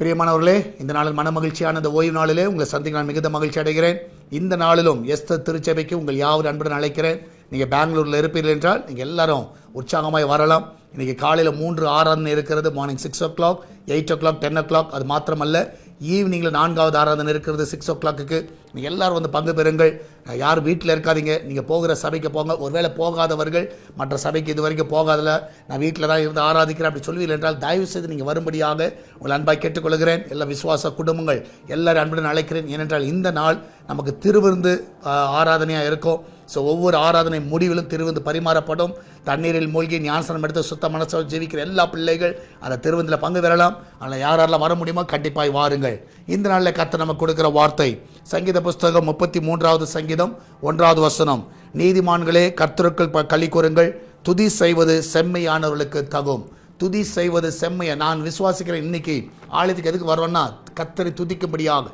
பிரியமானவர்களே, இந்த நாளில் மன மகிழ்ச்சியான இந்த ஓய்வு நாளிலே உங்களை சந்திக்க நான் மிகுந்த மகிழ்ச்சி அடைகிறேன். இந்த நாளிலும் எஸ்தர் திருச்சபைக்கு உங்கள் யாவர் அன்புடன் அழைக்கிறேன். நீங்கள் பெங்களூரில் இருப்பீர்கள் என்றால் நீங்கள் எல்லாரும் உற்சாகமாய் வரலாம். இன்றைக்கி காலையில் 3 ஆராதனை இருக்கிறது. Morning 6 o'clock, 8 o'clock, 10 o'clock. அது மாத்திரமல்ல, ஈவினிங்கில் 4வது ஆராதனை இருக்கிறது 6 o'clock. நீங்கள் எல்லோரும் வந்து பங்கு பெறுங்கள். யாரும் வீட்டில் இருக்காதீங்க, நீங்கள் போகிற சபைக்கு போங்க. ஒருவேளை போகாதவர்கள் மற்ற சபைக்கு இது வரைக்கும் போகாதல, நான் வீட்டில் தான் இருந்து ஆராதிக்கிறேன் அப்படி சொல்வீர்கள் என்றால் தயவு செய்து நீங்கள் வரும்படியாக உங்கள் அன்பாய் கேட்டுக்கொள்கிறேன். எல்லா விசுவாச குடும்பங்கள் எல்லாரும் அன்புடன் அழைக்கிறேன். ஏனென்றால் இந்த நாள் நமக்கு திருவிருந்து ஆராதனையாக இருக்கும். ஸோ ஒவ்வொரு ஆராதனை முடிவிலும் திருவிருந்து பரிமாறப்படும். தண்ணீரில் மூழ்கி ஞானஸ்நானம் எடுத்து சுத்த மனசோடு ஜீவிக்கிற எல்லா பிள்ளைகள் அந்த திருவிருந்தில் பங்கு பெறலாம். ஆனால் யாரெல்லாம் வர முடியுமோ கண்டிப்பாய் வாருங்கள். இந்த நாளில் கர்த்தர் நமக்கு கொடுக்கிற வார்த்தை சங்கீத புஸ்தகம் 33வது சங்கீதம் 1வது வசனம். நீதிமான்களே, கர்த்தருக்குள் களி கூறுங்கள், துதி செய்வது செம்மையானவர்களுக்கு தகும். துதி செய்வது செம்மையை நான் விசுவாசிக்கிறேன். இன்னைக்கு ஆலயத்துக்கு எதுக்கு வரோன்னா கர்த்தரை துதிக்கும்படியாக.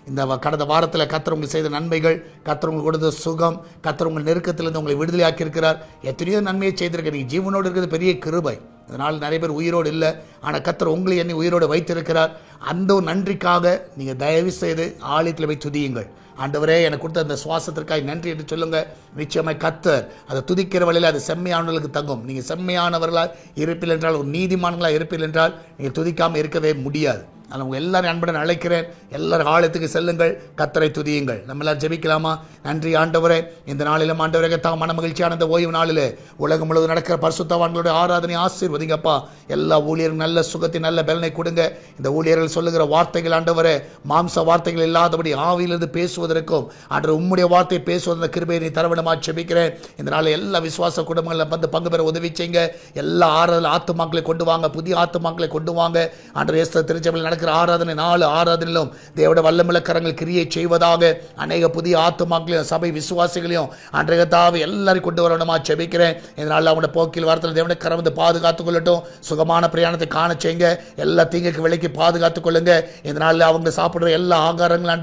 இந்த கடந்த வாரத்தில் கர்த்தர் உங்களுக்கு செய்த நன்மைகள், கர்த்தர் உங்களுக்கு கொடுத்த சுகம், கர்த்தர் உங்கள் நெருக்கத்திலிருந்து உங்களை விடுதலையாக்கி இருக்கிறார். எத்தனையோ நன்மையை செய்திருக்க. நீங்கள் ஜீவனோடு இருக்கிறது பெரிய கிருபை. அதனால் நிறைய பேர் உயிரோடு இல்லை, ஆனால் கர்த்தர் உங்களை என்னை உயிரோடு வைத்திருக்கிறார். அந்த ஒரு நன்றிக்காக நீங்கள் தயவு செய்து ஆலயத்தில் போய் துதியுங்கள். ஆண்டவரே, எனக்கு கொடுத்த அந்த சுவாசத்திற்காக நன்றி என்று சொல்லுங்கள். நிச்சயமாய் கர்த்தர் அதை துதிக்கிற வழியில் அது செம்மையானவர்களுக்கு தங்கும். நீங்கள் செம்மையானவர்களாக இருப்பீர்கள் என்றால், ஒரு நீதிமான்களாக இருப்பீர்கள் என்றால் நீங்கள் துதிக்காமல் இருக்கவே முடியாது. அதனால் உங்கள் எல்லாரும் அன்புடன் அழைக்கிறேன். எல்லாரும் ஆலயத்துக்கு செல்லுங்கள், கர்த்தரை துதியுங்கள். நம்ம எல்லாம் ஜெபிக்கலாமா? நன்றி ஆண்டவரே, இந்த நாளிலும் ஆண்டவரே தான் மன மகிழ்ச்சியான இந்த ஓய்வு நாளில் உலகம் முழுவதும் நடக்கிற பரிசுத்தவான்களுடைய ஆராதனை ஆசீர்வதிங்கப்பா. எல்லா ஊழியர்கள் நல்ல சுகத்தின் நல்ல பலனை கொடுங்க. இந்த ஊழியர்கள் சொல்லுகிற வார்த்தைகள் ஆண்டவரே மாம்ச வார்த்தைகள் இல்லாதபடி ஆவியிலிருந்து பேசுவதற்கும் ஆண்டவர் உம்முடைய வார்த்தையை பேசுவதற்கு கிருபையை நீ தரவிடமா ஜெபிக்கிறேன். இந்த நாளில் எல்லா விசுவாச குடும்பங்களில் வந்து பங்கு பெற உதவி செய்யுங்க. எல்லா ஆத்துமாக்களை கொண்டு வாங்க, புதிய ஆத்துமாக்களை கொண்டு வாங்க. ஆண்டவர் எஸ்தர் திருச்சபையில் நடக்கிற ஆராதனை 4 ஆராதனையிலும் தேவனுடைய வல்லமையுள்ள கரங்கள் கிரியை செய்வதாக. அநேக புதிய ஆத்துமாக்களையும் சபை விசுவாசிகளையும் அன்றைய தாவை எல்லாரும் கொண்டு வரணுமா ஜெபிக்கிறேன். இதனால் அவங்களோட போக்கில் வாரத்தில் தேவனுடைய கரம் வந்து பாதுகாத்துக் கொள்ளட்டும். சுகமான பிரயாணத்தை காண செய்யுங்க. எல்லா தீங்குக்கு விலைக்கு பாதுகாத்துக் கொள்ளுங்க. இதனால் அவங்க சாப்பிடுற எல்லா ஆகாரங்களும்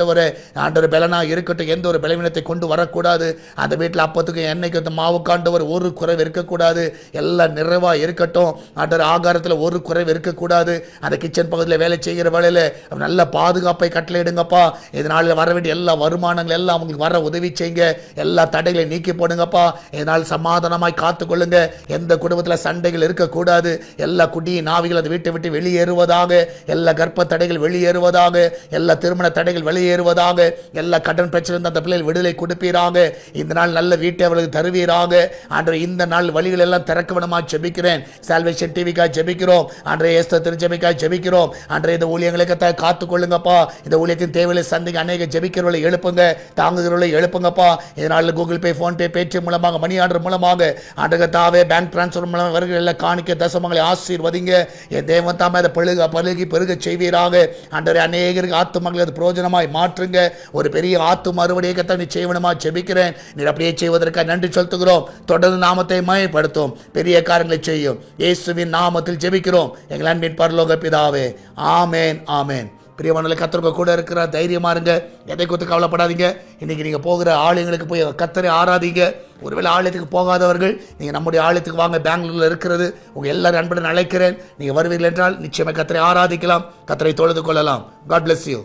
ஆண்டவர் பலனா இருக்கட்டும். எந்த ஒரு பலவீனத்தை கொண்டு வரக்கூடாது. அந்த வீட்டில் அப்பத்துக்கு எண்ணெய்க்கு அந்த மாவுக்கு ஆண்டவர் ஒரு குறைவு இருக்கக்கூடாது. எல்லாம் நிறைவாக இருக்கட்டும். ஆண்டவர் ஆகாரத்தில் ஒரு குறைவு இருக்கக்கூடாது. அந்த கிச்சன் பகுதியில் வேலை செய்கிற வேளையில் நல்ல பாதுகாப்பை கட்டளையிடுங்கப்பா. இதனால் வர வேண்டிய எல்லா வருமானங்கள் எல்லாம் அவங்களுக்கு வர உதவி செய்யுங்க. எல்லா தடைகளை நீக்கி போடுங்கப்பா. இதனால் சமாதானமாய் காத்துக்கொள்ளுங்க. எந்த குடும்பத்தில் சண்டைகள் இருக்கக்கூடாது. எல்லா குடிய நாவிகள் அந்த வீட்டை விட்டு வெளியேறுவதாக. எல்லா கர்ப்ப தடைகள் வெளியேறுவதாக. எல்லா திருமண தடைகள் வெளியேறுவதாக. எல்லா கடன் பிரச்சனை அந்த பிள்ளைகள் விடுதலை கொடுப்பீராக. இந்த நாள் நல்ல வீட்டை அவர்களுக்கு தருவீராக. ஆண்டவரே, இந்த நாள் வழிகள் எல்லாம் திறக்க விடமா ஜெபிக்கிறேன். சால்வேஷன் டிவிக்காக ஜெபிக்கிறோம். ஆண்டவரே, எஸ்தர் திருச்சபைக்காக ஜெபிக்கிறோம். ஆண்டவரே, இந்த ஊழியங்களுக்கு காத்துக்கொள்ளுங்கப்பா. இந்த ஊழியத்தின் தேவையை சந்திக்க அநேக ஜெபிக்கிறவர்களை எழுப்புங்க, தாங்குகிறவர்களை எழுப்புங்கப்பா. இதனால் கூகுள் பே, ஃபோன்பே, பேச்சு மூலமாக, மணி ஆர்டர் மூலமாக ஆண்டகத்தாவே பேங்க் டிரான்ஸ்ஃபர் மூலமாக வருகிற எல்லா காணிக்க தசமங்களை ஆசீர்வதிங்க. என் தேவன் தாமே அதை பழுகி பெருக செய்வீராக. ஆண்டவரே, அநேகருக்கு ஆத்துமங்களை அது பிரயோஜனமாய் மாற்றுங்க. ஒரு பெரிய ஆத்தும அறுவடையத்தான் நீ செய்வனமா ஜெபிக்கிறேன். நீ அப்படியே செய்வதற்காக நன்றி செலுத்துகிறோம். தொடர்ந்து நாமத்தை மயப்படுத்தும், பெரிய காரியங்களை செய்யும். இயேசுவின் நாமத்தில் ஜெபிக்கிறோம் எங்கள் அன்பின் பரலோக பிதாவே. ஆமேன், ஆமேன். பிரியமானவர்களே, கர்த்தர் கூட இருக்கிற தைரியமா இருங்க. எதை குறித்து கவலைப்படாதீங்க. இன்னைக்கு நீங்க போகிற ஆலயங்களுக்கு போய் கர்த்தரை ஆராதிங்க. ஒருவேளை ஆலயத்துக்கு போகாதவர்கள் நீங்க நம்முடைய ஆலயத்துக்கு வாங்க. பெங்களூர்ல இருக்கிறது. உங்க எல்லாரும் அன்புடன் அழைக்கிறேன். நீங்க வருவீர்கள் என்றால் நிச்சயமாக கர்த்தரை ஆராதிக்கலாம், கர்த்தரை தொழுது கொள்ளலாம். God bless you.